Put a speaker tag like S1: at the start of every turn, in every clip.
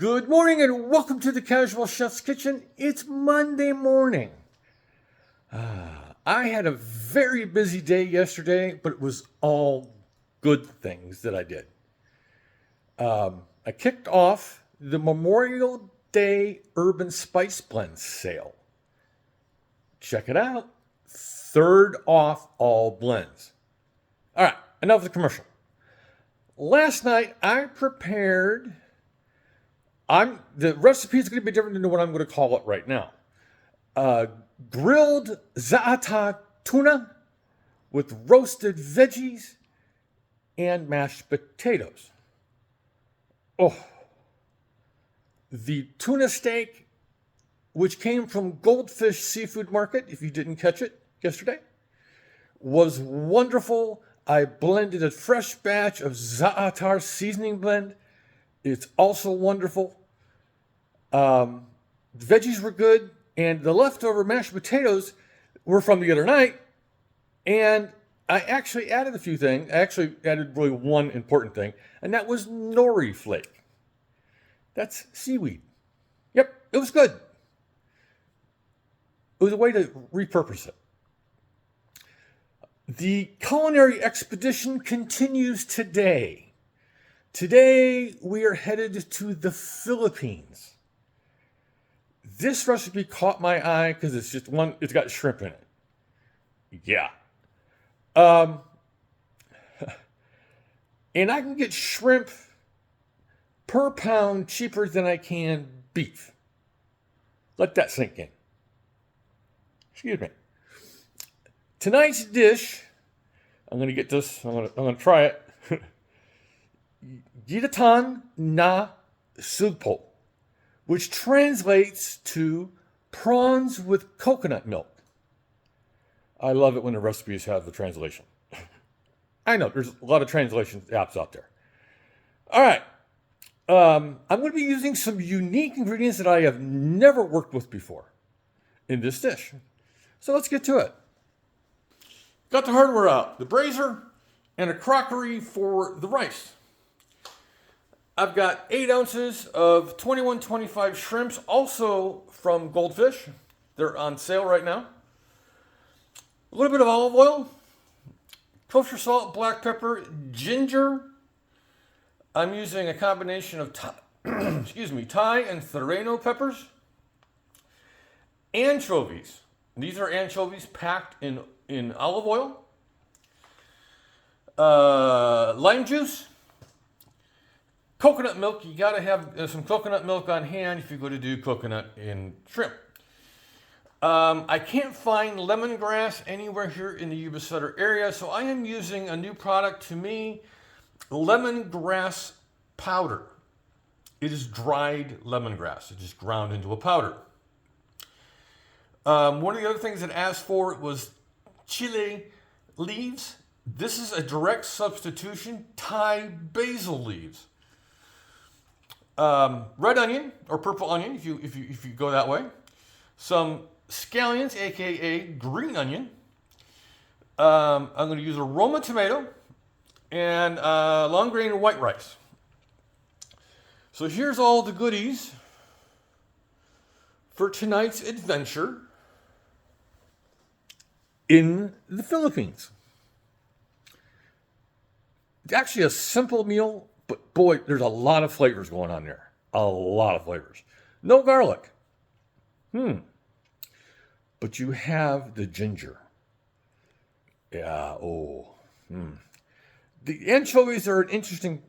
S1: Good morning and welcome to the Casual Chef's Kitchen. It's Monday morning. I had a very busy day yesterday, but it was all good things that I did. I kicked off the Memorial Day Urban Spice Blend sale. Check it out. Third off all blends. All right, enough of the commercial. Last night I prepared... the recipe is going to be different than what I'm going to call it right now. Grilled za'atar tuna with roasted veggies and mashed potatoes. Oh, the tuna steak, which came from Goldfish Seafood Market, if you didn't catch it yesterday, was wonderful. I blended a fresh batch of za'atar seasoning blend. It's also wonderful. The veggies were good, and the leftover mashed potatoes were from the other night, and I actually added a few things. I actually added really one important thing, and that was nori flake. That's seaweed. Yep, it was good. It was a way to repurpose it. The culinary expedition continues today. Today, we are headed to the Philippines. This recipe caught my eye because it's got shrimp in it. Yeah. And I can get shrimp per pound cheaper than I can beef. Let that sink in. Excuse me. Tonight's dish, I'm going to get this, I'm going to try it. Ginataan Na Sugpo, which translates to prawns with coconut milk. I love it when the recipes have the translation. I know, there's a lot of translation apps out there. All right. I'm going to be using some unique ingredients that I have never worked with before in this dish. So let's get to it. Got the hardware out, the brazier, and a crockery for the rice. I've got 8 ounces of 2125 shrimps, also from Goldfish. They're on sale right now. A little bit of olive oil, kosher salt, black pepper, ginger. I'm using a combination of Thai and serrano peppers. Anchovies. These are anchovies packed in olive oil. Lime juice. Coconut milk. You got to have some coconut milk on hand if you're going to do coconut in shrimp. I can't find lemongrass anywhere here in the Yuba Sutter area, so I am using a new product to me, lemongrass powder. It is dried lemongrass. It is ground into a powder. One of the other things it asked for was chili leaves. This is a direct substitution, Thai basil leaves. Red onion or purple onion, if you go that way. Some scallions, aka green onion. I'm going to use a Roma tomato and long grain white rice. So here's all the goodies for tonight's adventure in the Philippines. It's actually a simple meal, but boy, there's a lot of flavors going on there. A lot of flavors. No garlic. But you have the ginger. Yeah, The anchovies are an interesting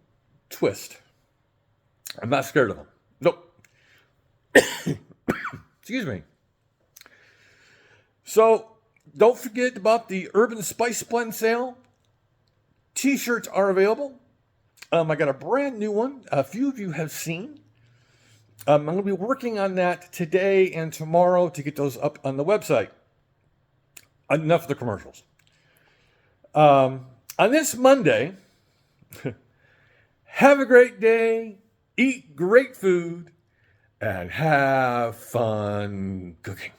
S1: twist. I'm not scared of them. Nope. Excuse me. So, don't forget about the Urban Spice Blend sale. T-shirts are available. I got a brand new one. A few of you have seen. I'm going to be working on that today and tomorrow to get those up on the website. Enough of the commercials. On this Monday, have a great day, eat great food, and have fun cooking.